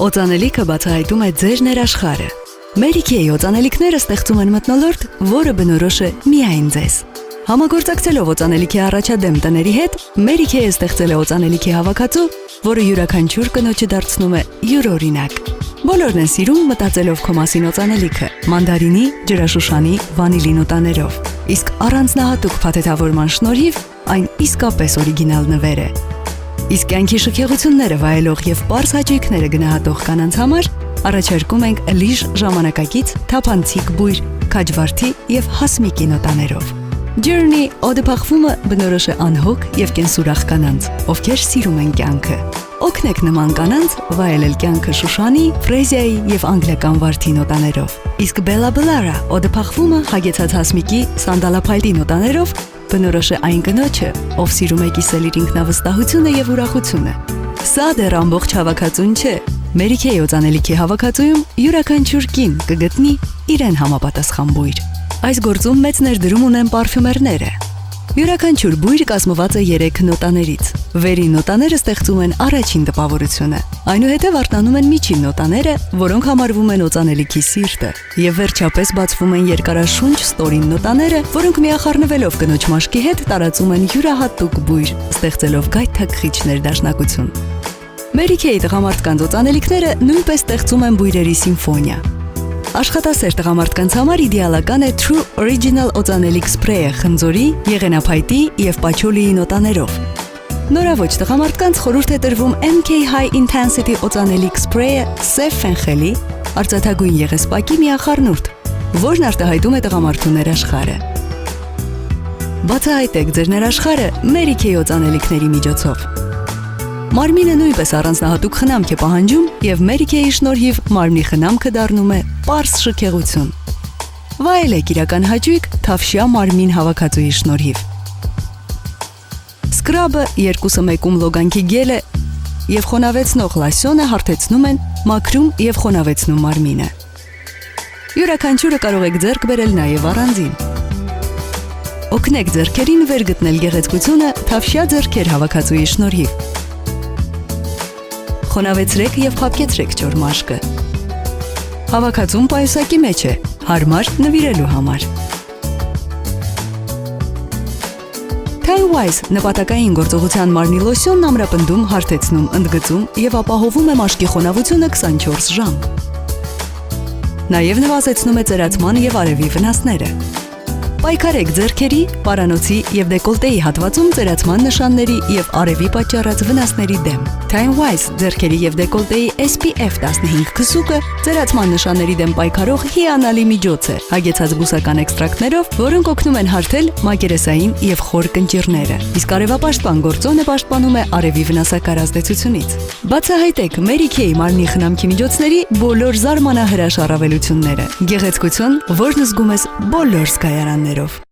Օծանելիքը բացահայտում է ձեր ներաշխարհը։ Mary-Kay օծանելիքները ստեղծում են մթնոլորտ, որը բնորոշ է միայն ձեզ։ Համագործակցելով օծանելիքի առաջադեմ տների հետ, Mary-Kay-ը ստեղծել է օծանելիքի հավաքածու, որը յուրաքանչյուր կնոջը դարձնում է յուրօրինակ։ Բոլորն են սիրում մտածելով քո մասին օծանելիքը՝ մանդարինի, ջրաշուշանի, վանիլի նոտաներով։ Իսկ առանձնահատուկ փաթեթավորման շնորհիվ այն իսկապես օրիգինալ նվեր է։ Իսկ կյանքի շքեղությունները վայելող եւ պարզ հաճույքները գնահատող կանանց համար առաջարկում ենք լիժ ժամանակակից, թափանցիկ բույր, քաջվարդի եւ հասմիկի նոտաներով։ Journey օդեփախվումը բնորոշ է անհոգ եւ կենսուրախ կանանց, ովքեր սիրում են կյանքը։ Օգնեք նման կանանց վայելել կյանքը Շուշանի, Ֆրեզիայի եւ անգլիական վարդի նոտաներով։ Իսկ Bella Blara օդեփախվումը հագեցած հասմիկի, սանդալափայլի նոտաներով բնորոշ է այն կնոջը, ով սիրում է կիսել իր ինքնավստահությունը եւ ուրախությունը։ Սա դեռ ամբողջ հավաքածուն չէ։ Mary-Kay օծանելիքի հավաքածուում յուրաքանչյուր կին կգտնի իրեն համապատասխան բույր։ Այս գործում մեծ ներդրում ունեն պարֆյումերները։ Յուրաքանչյուր բույր կազմված է 3 նոտաներից։ Վերին նոտաները ստեղծում են առաջին տպավորությունը։ Այնուհետև արտանում են միջին նոտաները, որոնք համարվում են օծանելիքի սիրտը, եւ վերջապես բացվում են երկարաշունչ ստորին նոտաները, որոնք միախառնվելով կնոջ մաշկի հետ տարածում են յուրահատուկ բույր, ստեղծելով գայթակղիչ ներդաշնակություն։ Mary-Kay տղամարդկանց օծանելիքները նույնպես ստեղծում են բույրերի սիմֆոնիա։ Աշխատասեր տղամարդկանց համար իդեալական է True Original օծանելիք սփրեյը խնձորի, եղենափայտի եւ պաչոլիի նոտաներով։ Նորավոճ տղամարդկանց խորհուրդ է տրվում MK High Intensity օծանելիք սփրեյը սև ֆենխելի, արծաթագույն եղեսպակի միախառնուրդ, որն արտահայտում է տղամարդու ներաշխարհը։ Բացահայտեք ձեր ներաշխարհը Mary-Kay օծանելիքների միջոցով։ Մարմինը նույնպես առանձնահատուկ խնամք է պահանջում եւ Mary-Kay-ի շնորհիվ մարմնի խնամքը դառնում է պարզ շքեղություն։ Վայելեք իրական հաճույք թավշյա մարմին հավաքածուի շնորհիվ։ Սկրաբը, երկուսը մեկում լոգանքի գելը եւ խոնավեցնող լասյոնը հարթեցնում են, մաքրում եւ խոնավեցնում մարմինը։ Յուրաքանչյուրը կարող եք ձեռք բերել նաեւ առանձին։ Օգնեք ձեռքերին վեր գտնել գեղեցկությունը թավշյա ձեռքեր հավաքածուի շնորհիվ։ Խոնավեցրեք եւ փափկեցրեք ջոր մաշկը։ Հավաքածուն պայուսակի մեջ է, հարմար նվիրելու համար։ Time Wise նպատակային գործողության մարմնի լոսյոնն ամրապնդում, հարթեցնում, ընդգծում եւ ապահովում է մաշկի խոնավությունը 24 ժամ։ Նաեւ նվազեցնում է ծերացման եւ արևի վնասները։ Պայքարեք ձեռքերի, պարանոցի եւ դեկոլտեի հատվածում ծերացման նշանների եւ արևի պատճառած վնասների դեմ։ Time Wise ձեռքերի եւ դեկոլտեի SPF 15 քսուկը ծերացման նշանների դեմ պայքարող հիանալի միջոց է, հագեցած բուսական էքստրակտներով, որոնք օգնում են հարթել մակերեսային եւ խոր կնճիռները։ Իսկ արևապաշտպան գործոնը պաշտպանում է արևի վնասակար ազդեցությունից։ Բացահայտեք Mary-Kay մարմնի խնամքի միջոցների բոլոր զարմանահրաշ առավելությունները։ Գեղեցկություն, որն զգում ես բոլոր զգայարաններով։